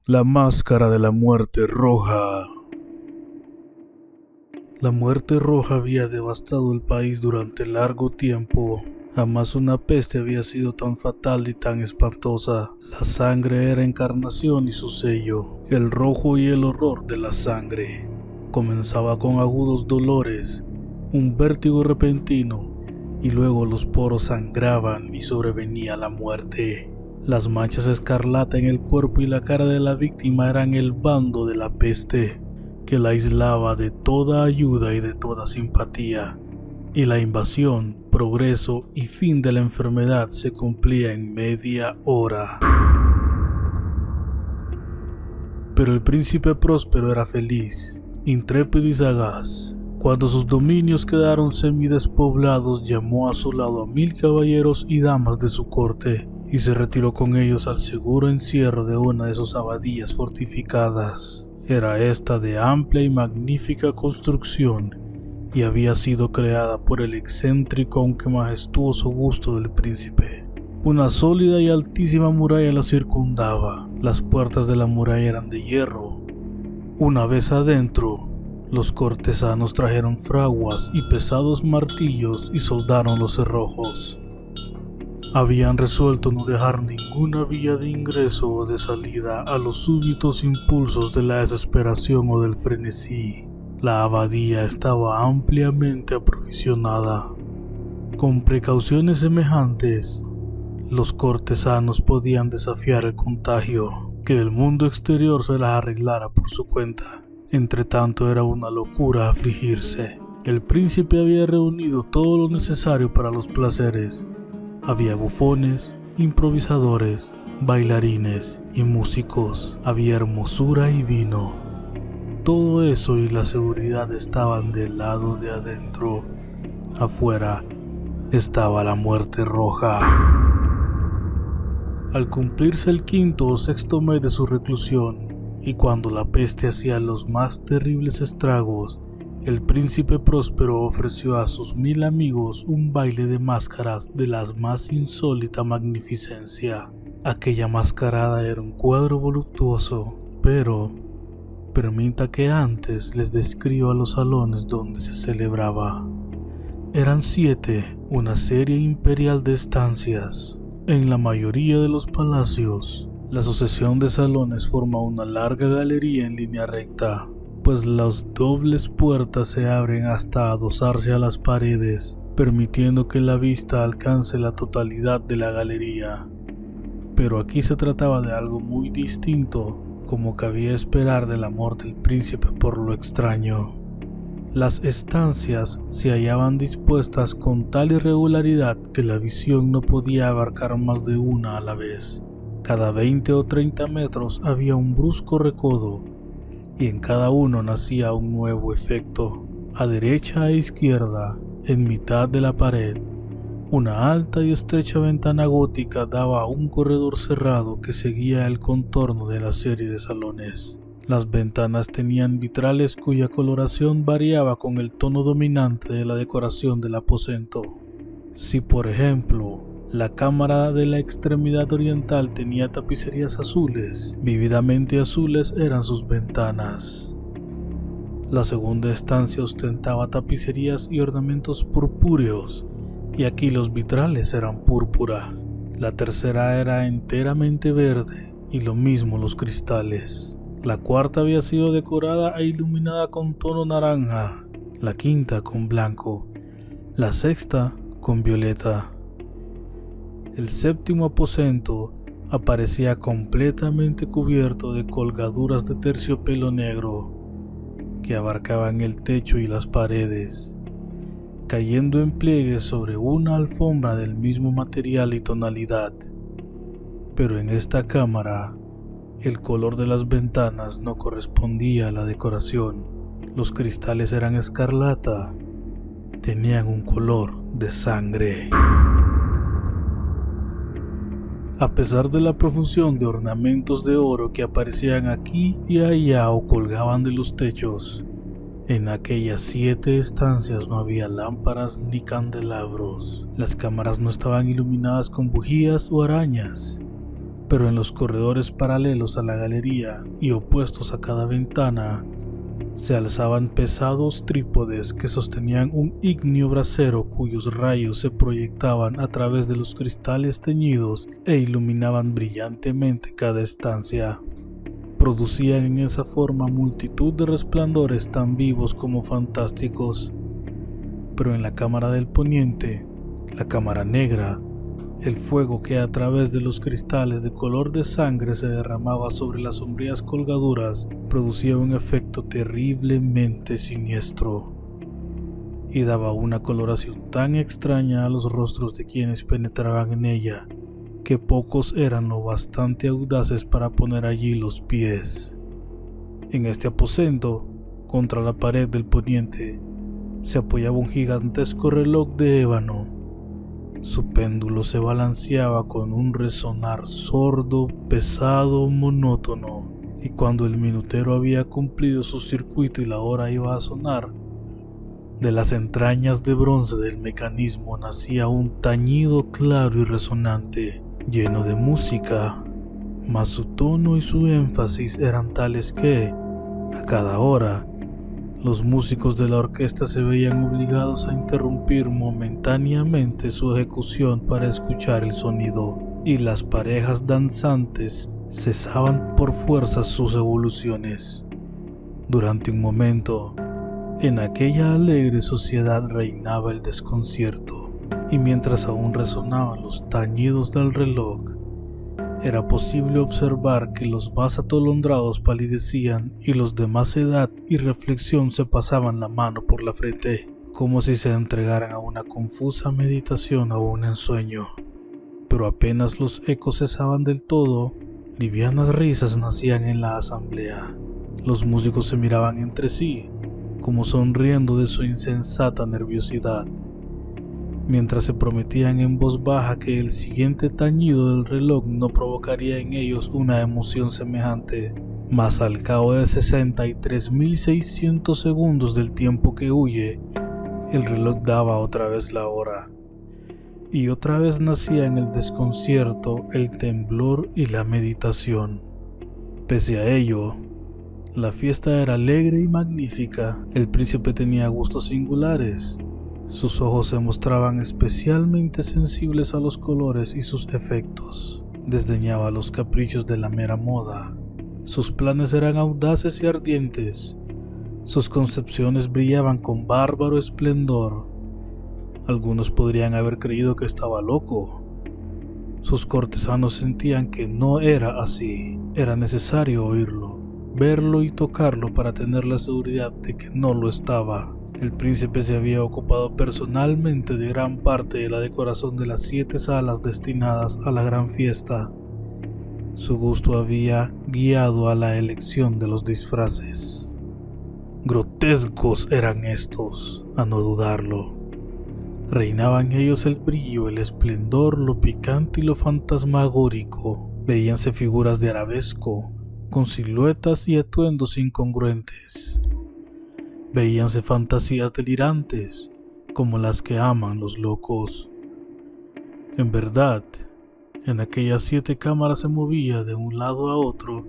La máscara de la muerte roja. La muerte roja había devastado el país durante largo tiempo. Jamás una peste había sido tan fatal y tan espantosa. La sangre era encarnación y su sello, el rojo y el horror de la sangre. Comenzaba con agudos dolores, un vértigo repentino, y luego los poros sangraban y sobrevenía la muerte. Las manchas escarlata en el cuerpo y la cara de la víctima eran el bando de la peste, que la aislaba de toda ayuda y de toda simpatía. Y la invasión, progreso y fin de la enfermedad se cumplía en media hora. Pero el príncipe próspero era feliz, intrépido y sagaz. Cuando sus dominios quedaron semidespoblados, llamó a su lado a 1000 caballeros y damas de su corte, y se retiró con ellos al seguro encierro de una de sus abadías fortificadas. Era esta de amplia y magnífica construcción, y había sido creada por el excéntrico aunque majestuoso gusto del príncipe. Una sólida y altísima muralla la circundaba. Las puertas de la muralla eran de hierro. Una vez adentro, los cortesanos trajeron fraguas y pesados martillos y soldaron los cerrojos. Habían resuelto no dejar ninguna vía de ingreso o de salida a los súbitos impulsos de la desesperación o del frenesí. La abadía estaba ampliamente aprovisionada. Con precauciones semejantes, los cortesanos podían desafiar el contagio, que el mundo exterior se las arreglara por su cuenta. Entretanto era una locura afligirse. El príncipe había reunido todo lo necesario para los placeres. Había bufones, improvisadores, bailarines y músicos. Había hermosura y vino. Todo eso y la seguridad estaban del lado de adentro. Afuera estaba la muerte roja. Al cumplirse el 5º o 6º mes de su reclusión, y cuando la peste hacía los más terribles estragos, el príncipe próspero ofreció a sus 1000 amigos un baile de máscaras de la más insólita magnificencia. Aquella mascarada era un cuadro voluptuoso, pero permita que antes les describa los salones donde se celebraba. Eran 7, una serie imperial de estancias. En la mayoría de los palacios, la sucesión de salones forma una larga galería en línea recta, pues las dobles puertas se abren hasta adosarse a las paredes, permitiendo que la vista alcance la totalidad de la galería. Pero aquí se trataba de algo muy distinto, como cabía esperar del amor del príncipe por lo extraño. Las estancias se hallaban dispuestas con tal irregularidad que la visión no podía abarcar más de una a la vez. Cada 20 o 30 metros había un brusco recodo, y en cada uno nacía un nuevo efecto. A derecha e izquierda, en mitad de la pared, una alta y estrecha ventana gótica daba a un corredor cerrado que seguía el contorno de la serie de salones. Las ventanas tenían vitrales cuya coloración variaba con el tono dominante de la decoración del aposento. Si, por ejemplo, la cámara de la extremidad oriental tenía tapicerías azules, vívidamente azules eran sus ventanas. La segunda estancia ostentaba tapicerías y ornamentos purpúreos, y aquí los vitrales eran púrpura. La tercera era enteramente verde, y lo mismo los cristales. La cuarta había sido decorada e iluminada con tono naranja, la quinta con blanco, la sexta con violeta. El 7º aposento aparecía completamente cubierto de colgaduras de terciopelo negro que abarcaban el techo y las paredes, cayendo en pliegues sobre una alfombra del mismo material y tonalidad. Pero en esta cámara, el color de las ventanas no correspondía a la decoración. Los cristales eran escarlata, tenían un color de sangre. A pesar de la profusión de ornamentos de oro que aparecían aquí y allá o colgaban de los techos, en aquellas 7 estancias no había lámparas ni candelabros. Las cámaras no estaban iluminadas con bujías o arañas, pero en los corredores paralelos a la galería y opuestos a cada ventana, se alzaban pesados trípodes que sostenían un ígneo brasero cuyos rayos se proyectaban a través de los cristales teñidos e iluminaban brillantemente cada estancia. Producían en esa forma multitud de resplandores tan vivos como fantásticos. Pero en la cámara del poniente, la cámara negra, el fuego que a través de los cristales de color de sangre se derramaba sobre las sombrías colgaduras producía un efecto terriblemente siniestro y daba una coloración tan extraña a los rostros de quienes penetraban en ella que pocos eran lo bastante audaces para poner allí los pies. En este aposento, contra la pared del poniente, se apoyaba un gigantesco reloj de ébano. Su péndulo se balanceaba con un resonar sordo, pesado, monótono, y cuando el minutero había cumplido su circuito y la hora iba a sonar, de las entrañas de bronce del mecanismo nacía un tañido claro y resonante, lleno de música, mas su tono y su énfasis eran tales que, a cada hora, los músicos de la orquesta se veían obligados a interrumpir momentáneamente su ejecución para escuchar el sonido, y las parejas danzantes cesaban por fuerza sus evoluciones. Durante un momento, en aquella alegre sociedad reinaba el desconcierto, y mientras aún resonaban los tañidos del reloj, era posible observar que los más atolondrados palidecían y los de más edad y reflexión se pasaban la mano por la frente, como si se entregaran a una confusa meditación o un ensueño. Pero apenas los ecos cesaban del todo, livianas risas nacían en la asamblea. Los músicos se miraban entre sí, como sonriendo de su insensata nerviosidad, mientras se prometían en voz baja que el siguiente tañido del reloj no provocaría en ellos una emoción semejante. Mas al cabo de 63.600 segundos del tiempo que huye, el reloj daba otra vez la hora, y otra vez nacía en el desconcierto, el temblor y la meditación. Pese a ello, la fiesta era alegre y magnífica. El príncipe tenía gustos singulares. Sus ojos se mostraban especialmente sensibles a los colores y sus efectos. Desdeñaba los caprichos de la mera moda. Sus planes eran audaces y ardientes. Sus concepciones brillaban con bárbaro esplendor. Algunos podrían haber creído que estaba loco. Sus cortesanos sentían que no era así. Era necesario oírlo, verlo y tocarlo para tener la seguridad de que no lo estaba. El príncipe se había ocupado personalmente de gran parte de la decoración de las 7 salas destinadas a la gran fiesta. Su gusto había guiado a la elección de los disfraces. Grotescos eran estos, a no dudarlo. Reinaba en ellos el brillo, el esplendor, lo picante y lo fantasmagórico. Veíanse figuras de arabesco, con siluetas y atuendos incongruentes. Veíanse fantasías delirantes, como las que aman los locos. En verdad, en aquellas 7 cámaras se movía de un lado a otro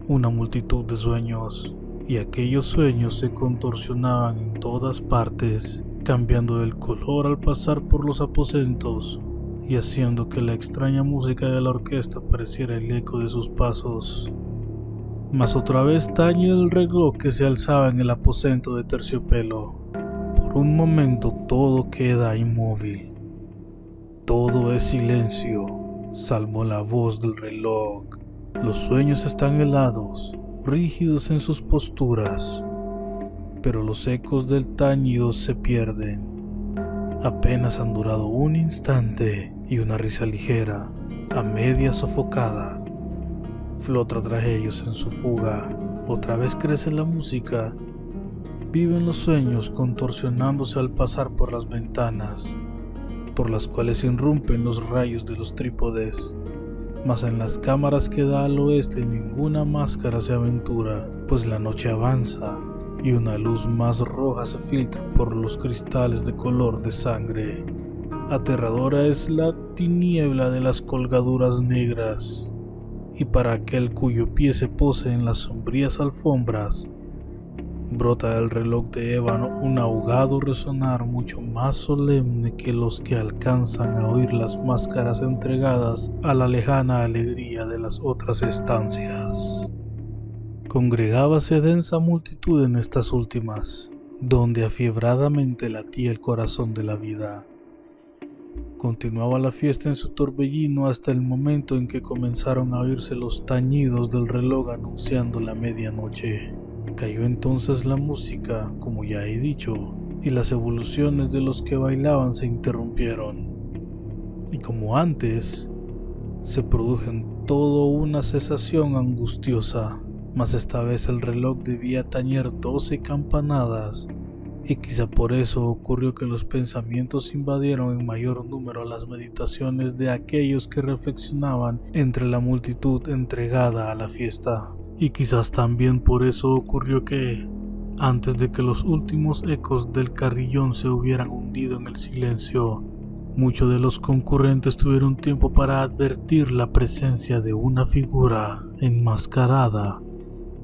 una multitud de sueños, y aquellos sueños se contorsionaban en todas partes, cambiando el color al pasar por los aposentos y haciendo que la extraña música de la orquesta pareciera el eco de sus pasos. Mas otra vez tañía el reloj que se alzaba en el aposento de terciopelo. Por un momento todo queda inmóvil. Todo es silencio, salvo la voz del reloj. Los sueños están helados, rígidos en sus posturas, pero los ecos del tañido se pierden. Apenas han durado un instante y una risa ligera, a media sofocada, flota tras ellos en su fuga. Otra vez crece la música. Viven los sueños contorsionándose al pasar por las ventanas, por las cuales irrumpen los rayos de los trípodes. Mas en las cámaras que da al oeste ninguna máscara se aventura, pues la noche avanza y una luz más roja se filtra por los cristales de color de sangre. Aterradora es la tiniebla de las colgaduras negras. y para aquel cuyo pie se pose en las sombrías alfombras, brota del reloj de ébano un ahogado resonar mucho más solemne que los que alcanzan a oír las máscaras entregadas a la lejana alegría de las otras estancias. Congregábase densa multitud en estas últimas, donde afiebradamente latía el corazón de la vida. Continuaba la fiesta en su torbellino hasta el momento en que comenzaron a oírse los tañidos del reloj anunciando la medianoche. Cayó entonces la música, como ya he dicho, y las evoluciones de los que bailaban se interrumpieron. Y como antes, se produjo en todo una cesación angustiosa, mas esta vez el reloj debía tañer 12 campanadas, y quizá por eso ocurrió que los pensamientos invadieron en mayor número las meditaciones de aquellos que reflexionaban entre la multitud entregada a la fiesta. Y quizás también por eso ocurrió que, antes de que los últimos ecos del carillón se hubieran hundido en el silencio, muchos de los concurrentes tuvieron tiempo para advertir la presencia de una figura enmascarada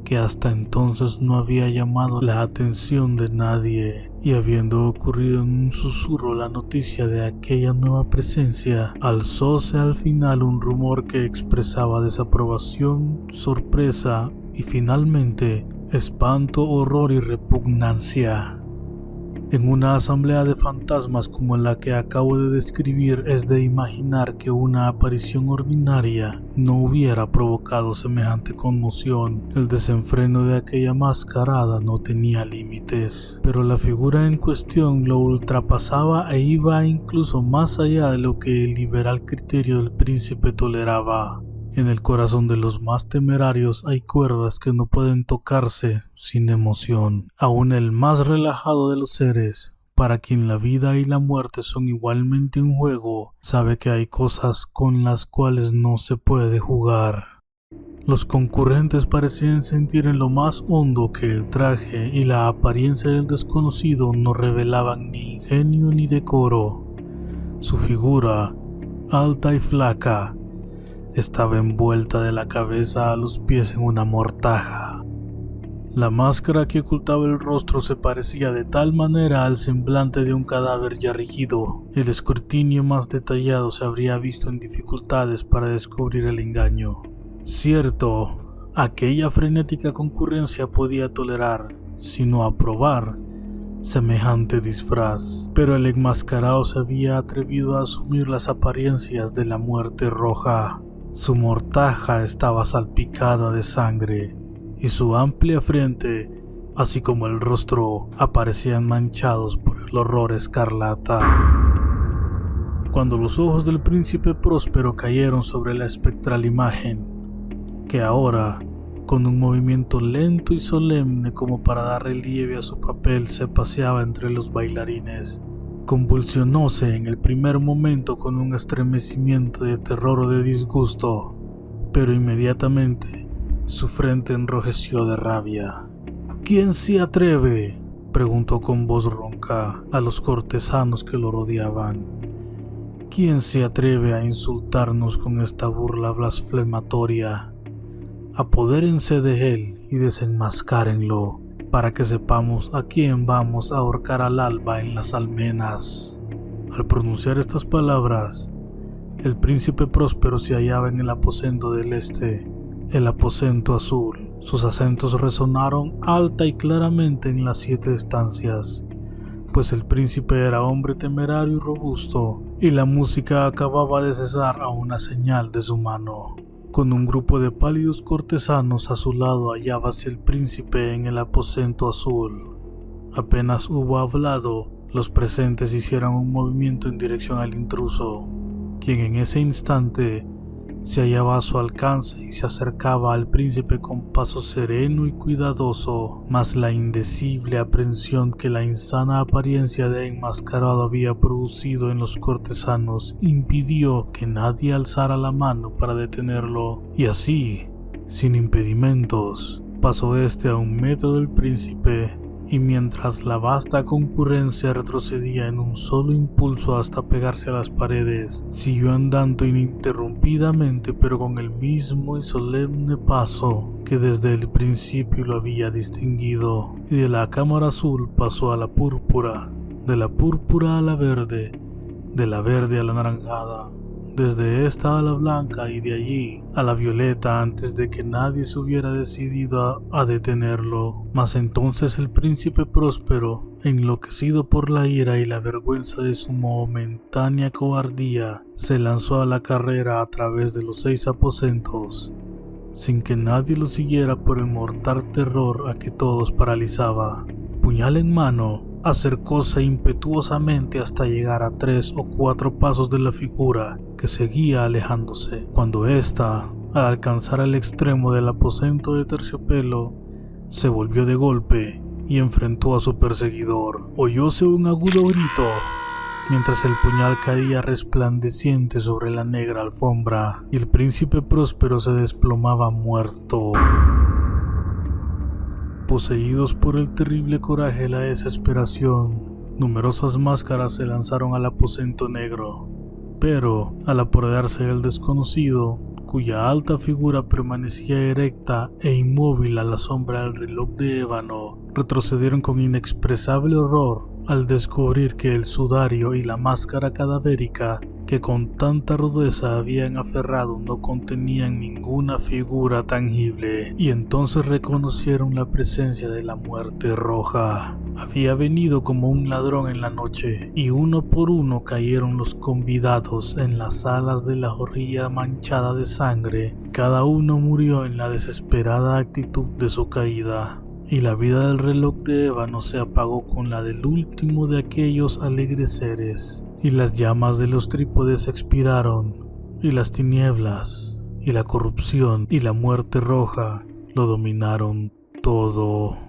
que hasta entonces no había llamado la atención de nadie, y habiendo ocurrido en un susurro la noticia de aquella nueva presencia, alzóse al final un rumor que expresaba desaprobación, sorpresa y finalmente espanto, horror y repugnancia. En una asamblea de fantasmas como la que acabo de describir es de imaginar que una aparición ordinaria no hubiera provocado semejante conmoción. El desenfreno de aquella mascarada no tenía límites, pero la figura en cuestión lo ultrapasaba e iba incluso más allá de lo que el liberal criterio del príncipe toleraba. En el corazón de los más temerarios hay cuerdas que no pueden tocarse sin emoción. Aún el más relajado de los seres, para quien la vida y la muerte son igualmente un juego, sabe que hay cosas con las cuales no se puede jugar. Los concurrentes parecían sentir en lo más hondo que el traje y la apariencia del desconocido no revelaban ni ingenio ni decoro. Su figura, alta y flaca, estaba envuelta de la cabeza a los pies en una mortaja. La máscara que ocultaba el rostro se parecía de tal manera al semblante de un cadáver ya rígido. El escrutinio más detallado se habría visto en dificultades para descubrir el engaño. Cierto, aquella frenética concurrencia podía tolerar, si no aprobar, semejante disfraz, pero el enmascarado se había atrevido a asumir las apariencias de la muerte roja. Su mortaja estaba salpicada de sangre y su amplia frente, así como el rostro, aparecían manchados por el horror escarlata. Cuando los ojos del príncipe Próspero cayeron sobre la espectral imagen, que ahora, con un movimiento lento y solemne como para dar relieve a su papel, se paseaba entre los bailarines, convulsionóse en el primer momento con un estremecimiento de terror o de disgusto, pero inmediatamente su frente enrojeció de rabia. «¿Quién se atreve?», preguntó con voz ronca a los cortesanos que lo rodeaban. «¿Quién se atreve a insultarnos con esta burla blasfematoria? Apodérense de él y desenmascárenlo, para que sepamos a quién vamos a ahorcar al alba en las almenas». Al pronunciar estas palabras, el príncipe Próspero se hallaba en el aposento del este, el aposento azul. Sus acentos resonaron alta y claramente en las 7 estancias, pues el príncipe era hombre temerario y robusto, y la música acababa de cesar a una señal de su mano. Con un grupo de pálidos cortesanos a su lado hallábase el príncipe en el aposento azul. Apenas hubo hablado, los presentes hicieron un movimiento en dirección al intruso, quien en ese instante se hallaba a su alcance y se acercaba al príncipe con paso sereno y cuidadoso, mas la indecible aprensión que la insana apariencia de enmascarado había producido en los cortesanos impidió que nadie alzara la mano para detenerlo, y así, sin impedimentos, pasó este a 1 metro del príncipe, y mientras la vasta concurrencia retrocedía en un solo impulso hasta pegarse a las paredes, siguió andando ininterrumpidamente pero con el mismo y solemne paso que desde el principio lo había distinguido, y de la cámara azul pasó a la púrpura, de la púrpura a la verde, de la verde a la anaranjada, desde esta a la blanca y de allí a la violeta antes de que nadie se hubiera decidido a detenerlo. Mas entonces el príncipe próspero, enloquecido por la ira y la vergüenza de su momentánea cobardía, se lanzó a la carrera a través de los 6 aposentos, sin que nadie lo siguiera por el mortal terror a que todos paralizaba. Puñal en mano, acercóse impetuosamente hasta llegar a 3 o 4 pasos de la figura que seguía alejándose, cuando ésta, al alcanzar el extremo del aposento de terciopelo, se volvió de golpe y enfrentó a su perseguidor. Oyóse un agudo grito, mientras el puñal caía resplandeciente sobre la negra alfombra, y el príncipe próspero se desplomaba muerto. Poseídos por el terrible coraje y la desesperación, numerosas máscaras se lanzaron al aposento negro, pero al apoderarse del desconocido, cuya alta figura permanecía erecta e inmóvil a la sombra del reloj de ébano, retrocedieron con inexpresable horror al descubrir que el sudario y la máscara cadavérica que con tanta rudeza habían aferrado no contenían ninguna figura tangible, y entonces reconocieron la presencia de la muerte roja. Había venido como un ladrón en la noche, y uno por uno cayeron los convidados en las salas de la horrilla manchada de sangre. Cada uno murió en la desesperada actitud de su caída, y la vida del reloj de ébano se apagó con la del último de aquellos alegres seres, y las llamas de los trípodes expiraron, y las tinieblas, y la corrupción, y la muerte roja lo dominaron todo.